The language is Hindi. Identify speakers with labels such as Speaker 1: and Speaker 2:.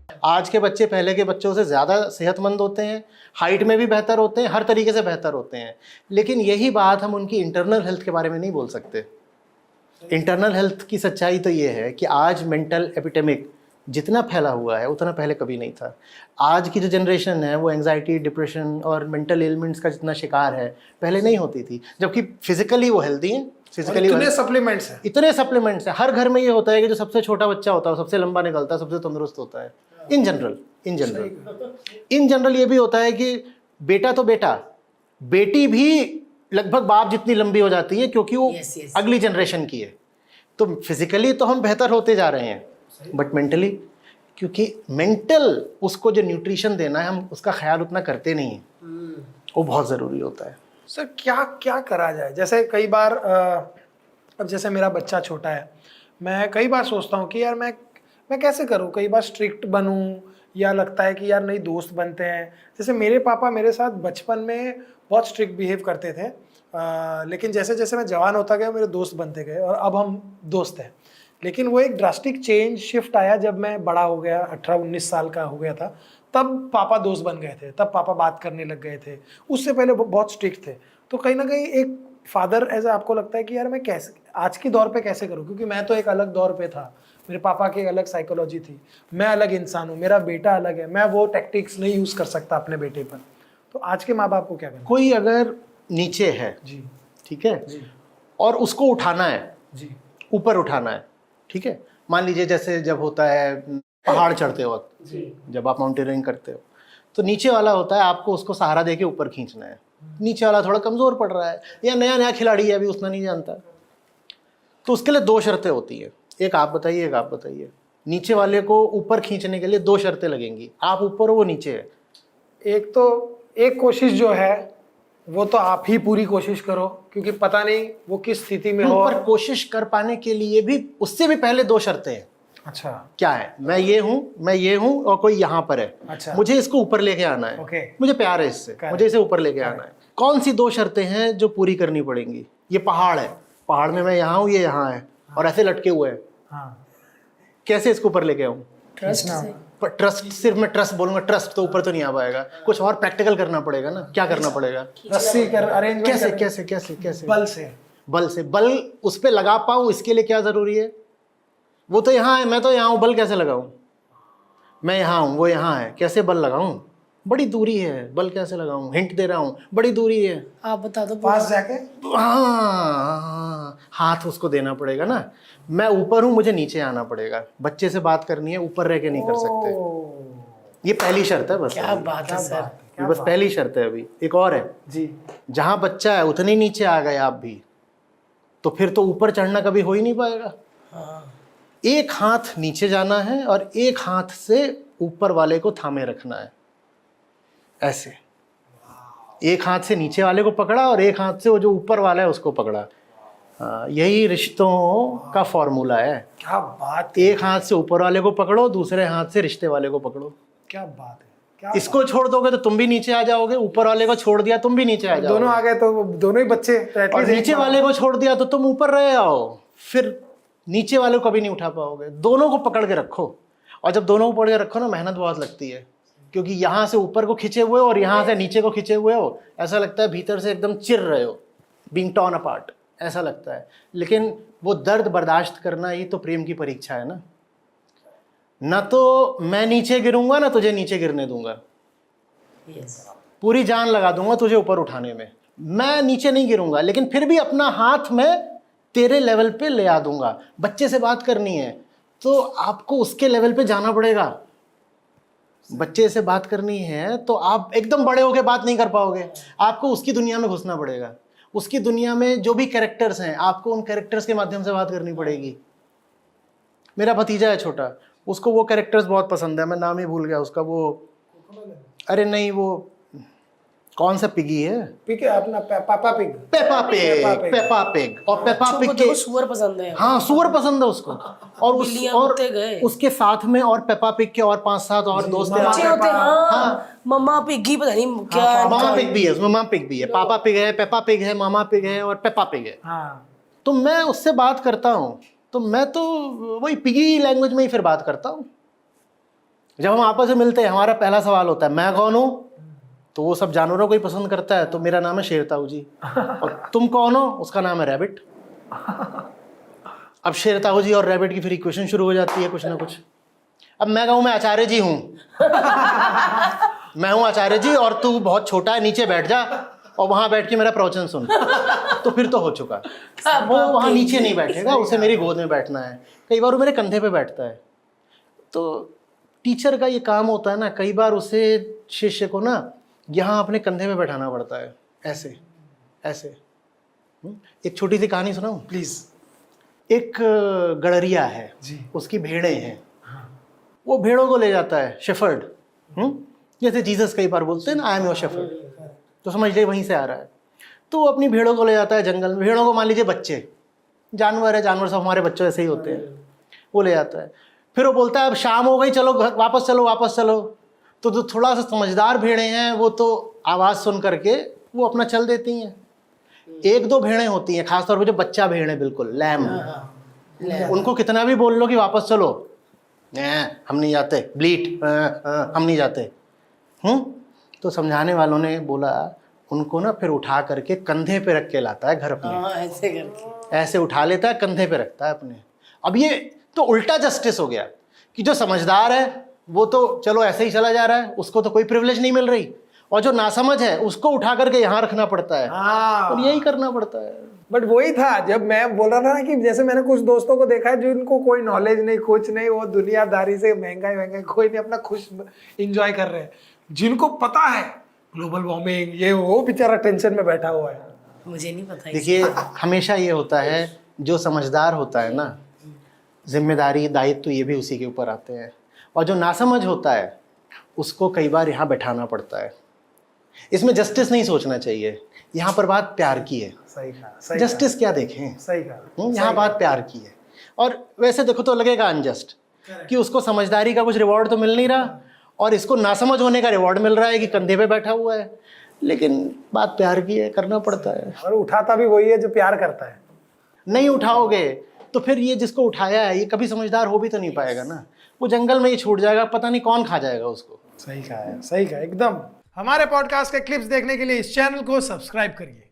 Speaker 1: आज के बच्चे पहले के बच्चों से ज़्यादा सेहतमंद होते हैं, हाइट में भी बेहतर होते हैं, हर तरीके से बेहतर होते हैं। लेकिन यही बात हम उनकी इंटरनल हेल्थ के बारे में नहीं बोल सकते। इंटरनल हेल्थ की सच्चाई तो ये है कि आज मेंटल एपिडेमिक जितना फैला हुआ है उतना पहले कभी नहीं था। आज की जो जनरेशन है वो एंजाइटी, डिप्रेशन और मेंटल एलिमेंट्स का जितना शिकार है पहले नहीं होती थी, जबकि फिजिकली वो हेल्दी हैं। फिजिकली
Speaker 2: इतने सप्लीमेंट्स हैं,
Speaker 1: इतने सप्लीमेंट्स हैं। हर घर में ये होता है कि जो सबसे छोटा बच्चा होता है वो सबसे लंबा निकलता है, सबसे तंदुरुस्त होता है। इन जनरल ये भी होता है कि बेटा तो बेटा, बेटी भी लगभग बाप जितनी लंबी हो जाती है, क्योंकि वो अगली जनरेशन की है। तो फिजिकली तो हम बेहतर होते जा रहे हैं, बट मेंटली, क्योंकि मेंटल उसको जो न्यूट्रिशन देना है हम उसका ख्याल उतना करते नहीं हैं, वो बहुत ज़रूरी होता है।
Speaker 2: सर क्या क्या करा जाए? जैसे कई बार अब जैसे मेरा बच्चा छोटा है, मैं कई बार सोचता हूँ कि यार मैं कैसे करूँ, कई बार स्ट्रिक्ट बनूँ, या लगता है कि यार नई दोस्त बनते हैं। जैसे मेरे पापा मेरे साथ बचपन में बहुत स्ट्रिक्ट बिहेव करते थे, लेकिन जैसे जैसे मैं जवान होता गया मेरे दोस्त बनते गए और अब हम दोस्त हैं। लेकिन वो एक ड्रास्टिक चेंज शिफ्ट आया जब मैं बड़ा हो गया, 18-19 साल का हो गया था, तब पापा दोस्त बन गए थे, तब पापा बात करने लग गए थे। उससे पहले वो बहुत स्ट्रिक्ट थे। तो कहीं ना कहीं एक फादर एज आपको लगता है कि यार मैं कैसे आज के दौर पे कैसे करूँ, क्योंकि मैं तो एक अलग दौर पे था, मेरे पापा की एक अलग साइकोलॉजी थी, मैं अलग इंसान हूँ, मेरा बेटा अलग है, मैं वो टैक्टिक्स नहीं यूज़ कर सकता अपने बेटे पर। तो आज के माँ बाप को क्या करना?
Speaker 1: कोई अगर नीचे है
Speaker 2: जी,
Speaker 1: ठीक है
Speaker 2: जी,
Speaker 1: और उसको उठाना है,
Speaker 2: जी,
Speaker 1: ऊपर उठाना है, ठीक है। मान लीजिए जैसे जब होता है पहाड़ चढ़ते वक्त, जब आप माउंटेनियरिंग करते हो तो नीचे वाला होता है, आपको उसको सहारा देके ऊपर खींचना है। नीचे वाला थोड़ा कमज़ोर पड़ रहा है या नया नया खिलाड़ी है, अभी उतना नहीं जानता, तो उसके लिए दो शर्तें होती है। एक आप बताइए, एक आप बताइए। नीचे वाले को ऊपर खींचने के लिए दो शर्तें लगेंगी, आप ऊपर हो वो नीचे है।
Speaker 2: एक तो एक कोशिश जो है वो तो आप ही पूरी कोशिश करो, क्योंकि पता नहीं वो किस स्थिति में हो।
Speaker 1: पर कोशिश कर पाने के लिए भी उससे भी पहले दो शर्तें हैं।
Speaker 2: अच्छा,
Speaker 1: क्या है? मैं ये हूँ और कोई यहाँ पर है।
Speaker 2: अच्छा,
Speaker 1: मुझे इसको ऊपर लेके आना है।
Speaker 2: ओके,
Speaker 1: मुझे प्यार है इससे, मुझे इसे ऊपर लेके आना है। कौन सी दो शर्तें हैं जो पूरी करनी पड़ेंगी? ये पहाड़ है, पहाड़ में मैं यहाँ हूँ, ये यहाँ है और ऐसे लटके हुए हैं।
Speaker 2: हाँ,
Speaker 1: कैसे इसको ऊपर लेके आऊँ?
Speaker 3: ट्रस्ट से।
Speaker 1: पर ट्रस्ट, सिर्फ मैं ट्रस्ट बोलूंगा, ट्रस्ट तो ऊपर तो नहीं आ पाएगा। कुछ और प्रैक्टिकल करना पड़ेगा ना। क्या करना पड़ेगा?
Speaker 2: रस्सी कर अरेंजमेंट
Speaker 1: कैसे कैसे कैसे कैसे?
Speaker 2: बल से।
Speaker 1: बल उस पर लगा पाऊँ, इसके लिए क्या जरूरी है? वो तो यहाँ है, मैं तो यहाँ हूँ, बल कैसे लगाऊं? मैं यहाँ हूँ, वो यहाँ है, कैसे बल लगाऊं? बड़ी दूरी है, बल कैसे लगाऊं? हिंट दे रहा हूँ, बड़ी दूरी है।
Speaker 3: आप बता दो।
Speaker 2: पास जाके
Speaker 1: हाँ, हाथ उसको देना पड़ेगा ना। मैं ऊपर हूँ, मुझे नीचे आना पड़ेगा। बच्चे से बात करनी है, ऊपर रह के नहीं कर सकते। ये पहली शर्त है बस।
Speaker 3: क्या बात है सर,
Speaker 1: ये बस पहली शर्त है। अभी एक और है
Speaker 2: जी,
Speaker 1: जहाँ बच्चा है उतने नीचे आ गए आप भी, तो फिर तो ऊपर चढ़ना कभी हो ही नहीं पाएगा।
Speaker 3: हाँ।
Speaker 1: एक हाथ नीचे जाना है और एक हाथ से ऊपर वाले को थामे रखना है, ऐसे। एक हाथ से नीचे वाले को पकड़ा और एक हाथ से वो जो ऊपर वाला है उसको पकड़ा। यही रिश्तों का फॉर्मूला है।
Speaker 2: क्या बात है,
Speaker 1: एक हाथ से ऊपर वाले को पकड़ो, दूसरे हाथ से रिश्ते वाले को पकड़ो।
Speaker 2: क्या बात है, क्या
Speaker 1: इसको छोड़ दोगे तो तुम भी नीचे आ जाओगे, ऊपर वाले को छोड़ दिया तुम भी नीचे आ जाओगे।
Speaker 2: दोनों आ गए तो वो दोनों ही बच्चे, तो at
Speaker 1: और
Speaker 2: least एक
Speaker 1: नीचे वाले को छोड़ दिया तो तुम ऊपर रह आओ, फिर नीचे वाले को कभी नहीं उठा पाओगे। दोनों को पकड़ के रखो, और जब दोनों को पकड़ के रखो ना, मेहनत बहुत लगती है, क्योंकि यहाँ से ऊपर को खिंचे हुए हो और यहाँ से नीचे को खिंचे हुए हो। ऐसा लगता है भीतर से एकदम चिर रहे हो, बीइंग टॉर्न अपार्ट, ऐसा लगता है। लेकिन वो दर्द बर्दाश्त करना ही तो प्रेम की परीक्षा है ना। ना तो मैं नीचे गिरूंगा ना तुझे नीचे गिरने दूंगा, पूरी जान लगा दूंगा तुझे ऊपर उठाने में। मैं नीचे नहीं गिरूंगा, लेकिन फिर भी अपना हाथ में तेरे लेवल पे ले आ दूंगा। बच्चे से बात करनी है तो आपको उसके लेवल पे जाना पड़ेगा। बच्चे से बात करनी है तो आप एकदम बड़े होके बात नहीं कर पाओगे, आपको उसकी दुनिया में घुसना पड़ेगा। उसकी दुनिया में जो भी कैरेक्टर्स हैं, आपको उन कैरेक्टर्स के माध्यम से बात करनी पड़ेगी। मेरा भतीजा है छोटा, उसको वो कैरेक्टर्स बहुत पसंद है, मैं नाम ही भूल गया उसका। वो अरे नहीं, वो कौन सा पिगी है?
Speaker 2: पिग है अपना, पापा पिग,
Speaker 1: पेपा पिग। और पेपा पिग के
Speaker 3: सुअर पसंद है।
Speaker 1: हाँ, सुअर पसंद है उसको। और और
Speaker 3: गए
Speaker 1: उसके साथ में और पेपा पिग के और 5-7 और दोस्त हैं।
Speaker 3: बच्चे होते हैं। हाँ, मम्मा पिग्गी, पता नहीं क्या।
Speaker 1: मामा पिग भी है उसमें, मामा पिग भी है, पापा पिग है, पेपा पिग है, मामा पिग है और पेपा पिग है।
Speaker 2: हाँ,
Speaker 1: तो मैं उससे बात करता हूँ तो मैं तो वही पिगी लैंग्वेज में ही फिर बात करता हूँ। जब हम आपस में मिलते हैं हमारा पहला सवाल होता है मैं कौन हूँ, तो वो सब जानवरों को ही पसंद करता है, तो मेरा नाम है शेरताऊ जी। और तुम कौन हो, उसका नाम है रैबिट। अब शेरताऊ जी और रैबिट की फिर इक्वेशन शुरू हो जाती है कुछ ना कुछ। अब मैं कहूँ मैं आचार्य जी हूँ, मैं हूँ आचार्य जी और तू बहुत छोटा है, नीचे बैठ जा और वहां बैठ के मेरा प्रवचन सुन, तो फिर तो हो चुका। वो वहां नीचे नहीं बैठेगा, उसे मेरी गोद में बैठना है। कई बार वो मेरे कंधे पे बैठता है। तो टीचर का ये काम होता है ना, कई बार उसे शिष्य को ना यहाँ अपने कंधे पे बैठाना पड़ता है, ऐसे ऐसे। एक छोटी सी कहानी सुनाऊं
Speaker 2: प्लीज।
Speaker 1: एक गड़रिया है
Speaker 2: जी।
Speaker 1: उसकी भेड़ें हैं, वो भेड़ों को ले जाता है, शेफर्ड। जैसे जीसस कई बार बोलते हैं ना, आई एम योर शेफर्ड, तो समझ लीजिए वहीं से आ रहा है। तो वो अपनी भेड़ों को ले जाता है जंगल में। भेड़ों को मान लीजिए बच्चे, जानवर है, जानवर सब हमारे बच्चों ऐसे ही होते हैं, वो ले जाता है। फिर वो बोलता है अब शाम हो गई, चलो घर वापस चलो, वापस चलो। तो जो थोड़ा सा समझदार भेड़ें हैं वो तो आवाज़ सुन करके वो अपना चल देती हैं। एक दो भेड़ें होती हैं, खासतौर पर जो बच्चा भेड़ है, बिल्कुल लैम, उनको कितना भी बोल लो कि वापस चलो, हम नहीं जाते, ब्लीट, हम नहीं जाते। तो समझाने वालों ने बोला उनको ना फिर उठा करके कंधे पे रख के लाता है घर अपने,
Speaker 3: ऐसे करके
Speaker 1: ऐसे उठा लेता है, कंधे पे रखता है अपने। अब ये तो उल्टा जस्टिस हो गया कि जो समझदार है वो तो चलो ऐसे ही चला जा रहा है, उसको तो कोई प्रिविलेज नहीं मिल रही, और जो नासमझ है उसको उठा करके यहाँ रखना पड़ता है, और यही करना पड़ता है।
Speaker 2: बट वही था जब मैं बोल रहा था ना कि जैसे मैंने कुछ दोस्तों को देखा है जिनको कोई नॉलेज नहीं, कुछ नहीं, वो दुनियादारी से महंगाई कोई नहीं, अपना खुश इंजॉय कर रहे हैं। जिनको पता है ग्लोबल वार्मिंग ये वो बेचारा टेंशन में बैठा हुआ है।
Speaker 3: मुझे नहीं पता।
Speaker 1: देखिए हमेशा ये होता है, जो समझदार होता है ना, जिम्मेदारी दायित्व तो ये भी उसी के ऊपर आते हैं, और जो नासमझ होता है उसको कई बार यहाँ बैठाना पड़ता है। इसमें जस्टिस नहीं सोचना चाहिए, यहाँ पर बात प्यार की है।
Speaker 2: सही कहा।
Speaker 1: जस्टिस क्या देखें,
Speaker 2: सही कहा।
Speaker 1: यहाँ बात प्यार की है। और वैसे देखो तो लगेगा अनजस्ट कि उसको समझदारी का कुछ रिवॉर्ड तो मिल नहीं रहा और इसको नासमझ होने का रिवॉर्ड मिल रहा है कि कंधे पे बैठा हुआ है, लेकिन बात प्यार की है, करना पड़ता है।
Speaker 2: और उठाता भी वही है जो प्यार करता है।
Speaker 1: नहीं उठाओगे तो फिर ये जिसको उठाया है ये कभी समझदार हो भी तो नहीं पाएगा ना, वो जंगल में ही छूट जाएगा, पता नहीं कौन खा जाएगा उसको।
Speaker 2: सही कहा है, सही कहा एकदम। हमारे पॉडकास्ट के क्लिप्स देखने के लिए इस चैनल को सब्सक्राइब करिए।